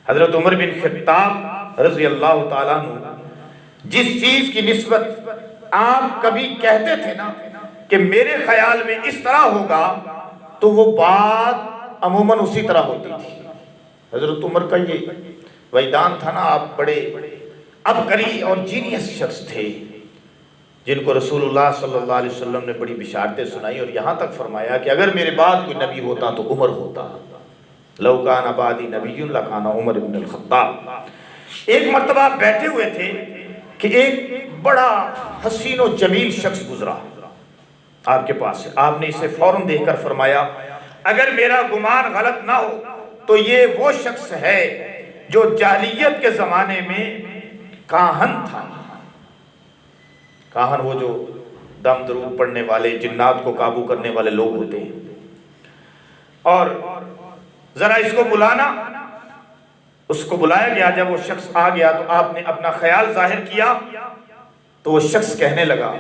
حضرت عمر بن خطاب رضی اللہ تعالیٰ عنہ جس چیز کی نسبت آپ کبھی کہتے تھے نا کہ میرے خیال میں اس طرح ہوگا، تو وہ بات عموماً اسی طرح ہوتی تھی۔ حضرت عمر کا یہ وجدان تھا نا، آپ بڑے عبقری اور جینیس شخص تھے، جن کو رسول اللہ صلی اللہ علیہ وسلم نے بڑی بشارتیں سنائی، اور یہاں تک فرمایا کہ اگر میرے بعد کوئی نبی ہوتا تو عمر ہوتا، لو کان بعدی نبی لکان عمر بن الخطاب۔ ایک مرتبہ آپ بیٹھے ہوئے تھے کہ ایک بڑا حسین و جمیل شخص گزرا آپ کے پاس سے، آپ نے اسے فوراً دیکھ کر فرمایا اگر میرا گمان غلط نہ ہو تو یہ وہ شخص ہے جو جاہلیت کے زمانے میں کاہن تھا۔ کاہن وہ جو دم درود پڑھنے والے، جنات کو قابو کرنے والے لوگ ہوتے ہیں۔ اور ذرا اس کو بلانا، اس کو بلایا گیا۔ جب وہ شخص آ گیا تو آپ نے اپنا خیال ظاہر کیا، تو وہ شخص کہنے لگا،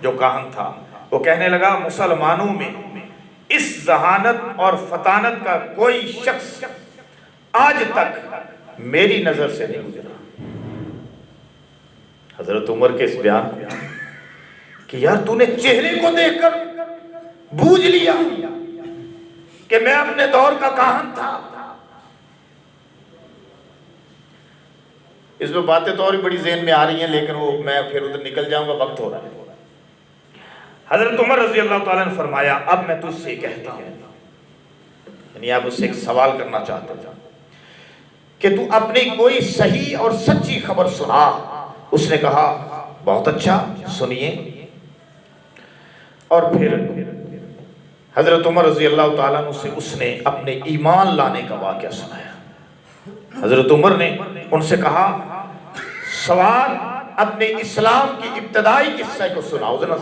جو کاہن تھا وہ کہنے لگا مسلمانوں میں اس ذہانت اور فطانت کا کوئی شخص آج تک میری نظر سے نہیں گزرا۔ حضرت عمر کے اس بیان کو کہ یار تو نے چہرے کو دیکھ کر بوجھ لیا کہ میں اپنے دور کا کاہن تھا۔ اس میں باتیں تو اور بڑی ذہن میں آ رہی ہیں، لیکن وہ میں پھر ادھر نکل جاؤں گا، وقت ہو رہا ہے۔ حضرت عمر رضی اللہ تعالیٰ نے فرمایا اب میں تجھ سے کہتا ہوں، یعنی آپ اس سے ایک سوال کرنا چاہتا ہوں کہ تو اپنی کوئی صحیح اور سچی خبر سنا۔ اس نے کہا بہت اچھا، سنیے۔ اور پھر حضرت عمر رضی اللہ تعالیٰ عنہ سے اس نے اپنے ایمان لانے کا واقعہ سنایا۔ حضرت عمر نے ان سے کہا سواد اپنے اسلام کی ابتدائی قصہ کو سناؤ ذرا۔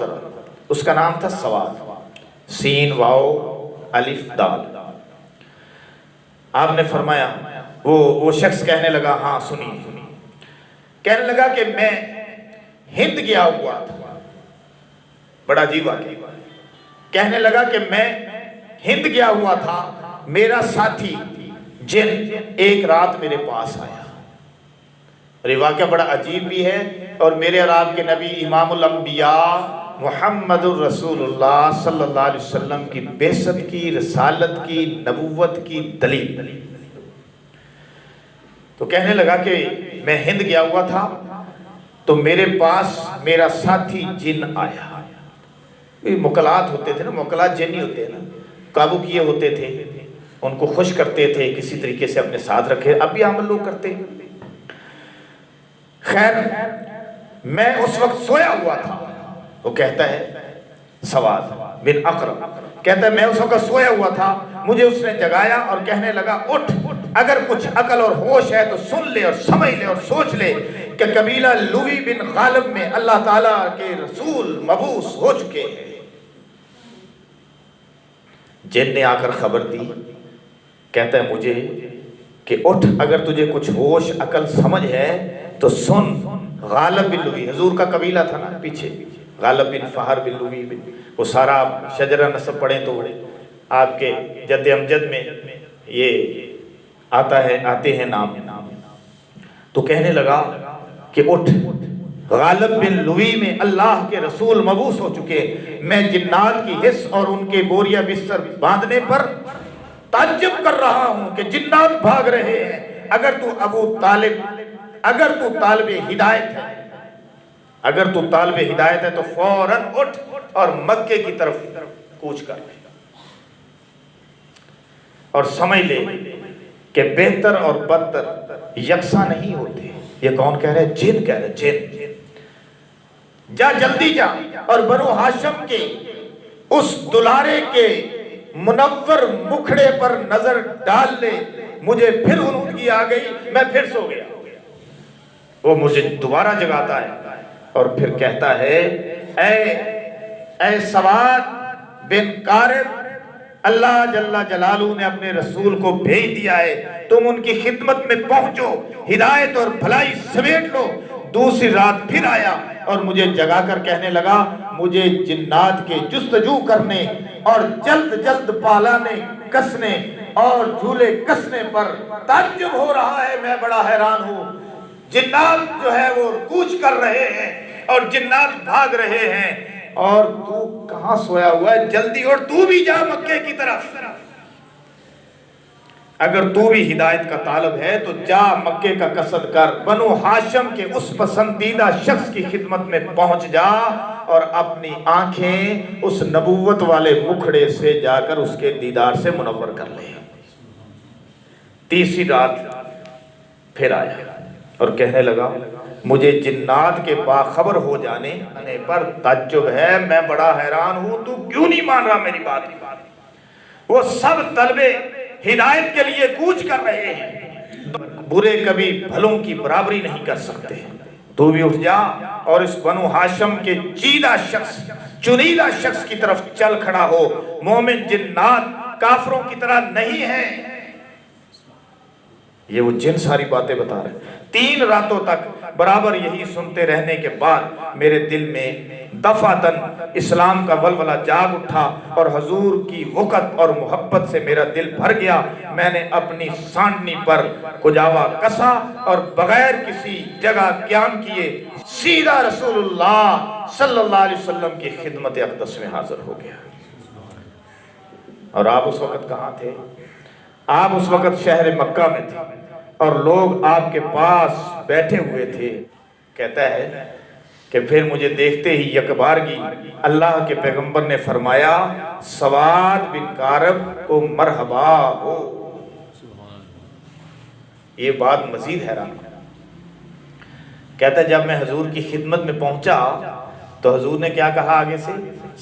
اس کا نام تھا سواد، سین واو الف دال۔ آپ نے فرمایا، وہ شخص کہنے لگا ہاں سنیے۔ کہنے لگا کہ میں ہند گیا ہوا تھا، بڑا عجیب واقعہ۔ کہنے لگا کہ میں ہند گیا ہوا تھا، میرا ساتھی جن ایک رات میرے پاس آیا۔ اور یہ واقعہ بڑا عجیب بھی ہے، اور میرے اور آپ کے نبی امام الانبیاء محمد الرسول اللہ صلی اللہ علیہ وسلم کی بعثت کی، رسالت کی، نبوت کی دلیل۔ تو کہنے لگا کہ میں ہند گیا ہوا تھا تو میرے پاس میرا ساتھی جن آیا۔ مکلات ہوتے تھے نا، مکلات جن ہی ہوتے ہیں نا، قابو کیے ہوتے تھے، ان کو خوش کرتے تھے، کسی طریقے سے اپنے ساتھ رکھے، اب بھی عام لوگ کرتے ہیں۔ خیر میں اس وقت سویا ہوا تھا، وہ کہتا ہے سواد بن اقرب کہتا ہے میں اس وقت سویا ہوا تھا، مجھے اس نے جگایا اور کہنے لگا اٹھ، اگر کچھ عقل اور ہوش ہے تو سن لے اور سمجھ لے اور سوچ لے کہ قبیلہ لوی بن غالب میں اللہ تعالیٰ کے رسول مبعوث ہو چکے ہیں۔ جن نے آ کر خبر دی، کہتا ہے مجھے کہ اٹھ، اگر تجھے کچھ ہوش عقل سمجھ ہے تو سن، غالب بن لوی حضور کا قبیلہ تھا نا پیچھے، غالب بن فہر بن لوی بن، وہ سارا شجرہ نسب پڑھیں تو آپ کے جد امجد میں یہ آتے ہیں نام۔ تو کہنے لگا کہ اٹھ، غالب بن لوی میں اللہ کے رسول مبعوث ہو چکے، میں جنات کی حص اور ان کے بوریا بستر باندھنے پر تعجب کر رہا ہوں کہ جنات بھاگ رہے ہیں۔ اگر تو طالب ہدایت ہے تو فوراً اٹھ اور مکے کی طرف کوچ کر، اور سمجھ لے کہ بہتر اور بدتر یکساں نہیں ہوتے۔ یہ کون کہہ رہے؟ جن کہہ رہے، جن۔ جا جلدی جا اور بنو ہاشم کے اس دلارے کے منور مکھڑے پر نظر ڈال لے۔ مجھے پھر غنودگی آ گئی، میں پھر سو گیا۔ وہ مجھے دوبارہ جگاتا ہے اور پھر کہتا ہے اے سواد بن قارب، اللہ جل جلالہ نے اپنے رسول کو بھیج دیا ہے، تم ان کی خدمت میں پہنچو، ہدایت اور بھلائی سمیٹ لو۔ دوسری رات پھر آیا اور مجھے جگا کر کہنے لگا مجھے جنات کے جستجو کرنے اور جلد جلد پالانے، کسنے اور جھولے کسنے پر تعجب ہو رہا ہے، میں بڑا حیران ہوں۔ جنات جو ہے وہ کوچ کر رہے ہیں اور جنات بھاگ رہے ہیں، اور تو کہاں سویا ہوا ہے؟ جلدی اور تو بھی جا مکے کی طرف۔ اگر تو بھی ہدایت کا طالب ہے تو جا مکے کا قصد کر، بنو ہاشم کے اس پسندیدہ شخص کی خدمت میں پہنچ جا اور اپنی آنکھیں اس نبوت والے مکھڑے سے جا کر اس کے دیدار سے منور کر لے۔ تیسری رات پھر آیا اور کہنے لگا مجھے جنات کے باخبر ہو جانے پر تعجب ہے، میں بڑا حیران ہوں، تو کیوں نہیں مان رہا میری بات؟ وہ سب طلبے ہدایت کے لیے کوچ کر رہے ہیں، برے کبھی بھلوں کی برابری نہیں کر سکتے۔ تو بھی اٹھ جا اور اس بنو ہاشم کے چنیدہ شخص کی طرف چل کھڑا ہو۔ مومن جنات کافروں کی طرح نہیں ہیں۔ یہ وہ جن ساری باتیں بتا رہے ہیں۔ 3 راتوں تک برابر یہی سنتے رہنے کے بعد میرے دل میں دفعتاً اسلام کا ولولہ جاگ اٹھا اور حضور کی وقت اور محبت سے میرا دل بھر گیا۔ میں نے اپنی سانڈنی پر کجاوا کسا اور بغیر کسی جگہ قیام کیے سیدھا رسول اللہ صلی اللہ علیہ وسلم کی خدمت اقدس میں حاضر ہو گیا۔ اور آپ اس وقت کہاں تھے؟ آپ اس وقت شہر مکہ میں تھے اور لوگ آپ کے پاس بیٹھے ہوئے تھے۔ کہتا ہے کہ پھر مجھے دیکھتے ہی یکبارگی اللہ کے پیغمبر نے فرمایا سواد بن کارب کو مرحبا ہو۔ یہ بات مزید حیران ہے۔ کہتا ہے جب میں حضور کی خدمت میں پہنچا تو حضور نے کیا کہا آگے سے؟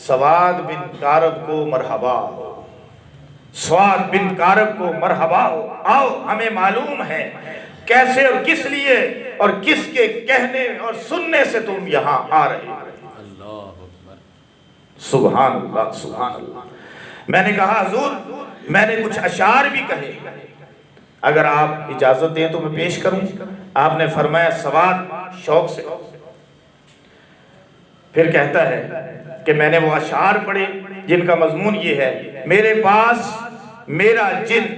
سواد بن کارب کو مرحبا ہو، سواد بن کارب کو مرحبا ہو، آؤ ہمیں معلوم ہے کیسے اور کس لیے اور کس کے کہنے اور سننے سے تم یہاں آ رہے ہو۔ سبحان اللہ سبحان اللہ۔ میں نے کہا حضور میں نے کچھ اشعار بھی کہے، اگر آپ اجازت دیں تو میں پیش کروں۔ آپ نے فرمایا سواد شوق سے۔ پھر کہتا ہے کہ میں نے وہ اشعار پڑھے جن کا مضمون یہ ہے میرے پاس میرا جن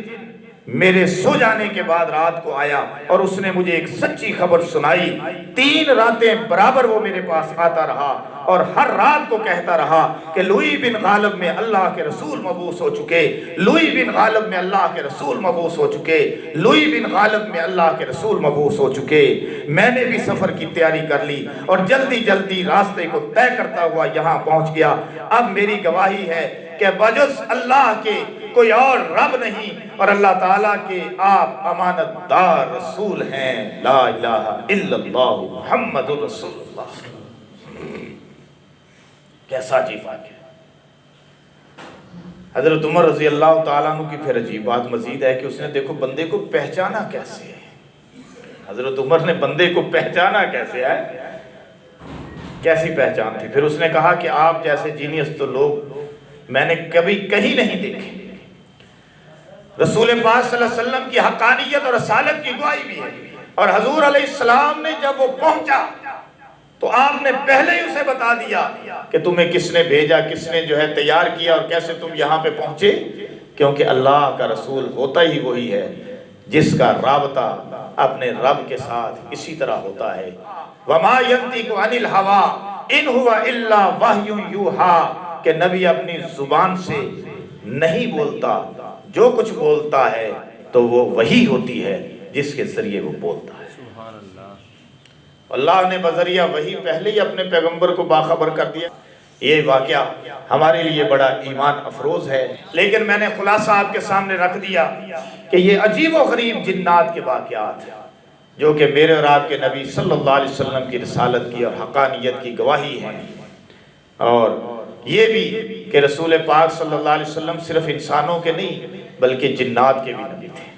میرے سو جانے کے بعد رات کو آیا اور اس نے مجھے ایک سچی خبر سنائی۔ 3 راتیں برابر وہ میرے پاس آتا رہا اور ہر رات کو کہتا رہا کہ لوئی بن غالب میں اللہ کے رسول مبعوث ہو چکے، لوئی بن غالب میں اللہ کے رسول مبعوث ہو چکے، لوئی بن غالب میں اللہ کے رسول مبعوث ہو چکے۔ میں نے بھی سفر کی تیاری کر لی اور جلدی جلدی راستے کو طے کرتا ہوا یہاں پہنچ گیا۔ اب میری گواہی ہے کہ بجز اللہ کے کوئی اور رب نہیں اور اللہ تعالیٰ کے آپ امانت دار رسول ہیں۔ لا الہ الا اللہ محمد رسول اللہ۔ کیسا عجیب واقعہ۔ حضرت عمر رضی اللہ تعالیٰ عنہ کی پھر عجیب بات مزید ہے کہ اس نے دیکھو بندے کو پہچانا کیسے ہے۔ حضرت عمر نے بندے کو پہچانا کیسے ہے، کیسی پہچان تھی؟ پھر اس نے کہا کہ آپ جیسے جینیس تو لوگ میں نے کبھی کہیں نہیں دیکھے۔ رسول پاک صلی اللہ علیہ وسلم کی حقانیت اور رسالت کی گواہی بھی ہے، اور حضور علیہ السلام نے جب وہ پہنچا تو آپ نے پہلے ہی اسے بتا دیا کہ تمہیں کس نے بھیجا، کس نے جو ہے تیار کیا اور کیسے تم یہاں پہ پہنچے، کیونکہ اللہ کا رسول ہوتا ہی وہی ہے جس کا رابطہ اپنے رب کے ساتھ اسی طرح ہوتا ہے۔ وَمَا يَنْطِقُ عَنِ الْهَوَىٰ إِنْ هُوَ إِلَّا وَحْيٌ يُوحَىٰ کہ نبی اپنی زبان سے نہیں بولتا، جو کچھ بولتا ہے تو وہ وحی ہوتی ہے جس کے ذریعے وہ بولتا ہے۔ اللہ نے بذریعہ وحی پہلے ہی اپنے پیغمبر کو باخبر کر دیا۔ یہ واقعہ ہمارے لیے بڑا ایمان افروز ہے، لیکن میں نے خلاصہ آپ کے سامنے رکھ دیا کہ یہ عجیب و غریب جنات کے واقعات جو کہ میرے اور آپ کے نبی صلی اللہ علیہ وسلم کی رسالت کی اور حقانیت کی گواہی ہیں، اور یہ بھی کہ رسول پاک صلی اللہ علیہ وسلم صرف انسانوں کے نہیں بلکہ جنات کے بھی نبی تھے،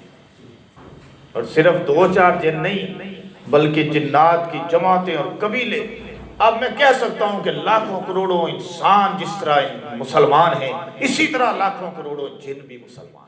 اور صرف 2-4 جن نہیں بلکہ جنات کی جماعتیں اور قبیلے۔ اب میں کہہ سکتا ہوں کہ لاکھوں کروڑوں انسان جس طرح مسلمان ہیں اسی طرح لاکھوں کروڑوں جن بھی مسلمان ہیں۔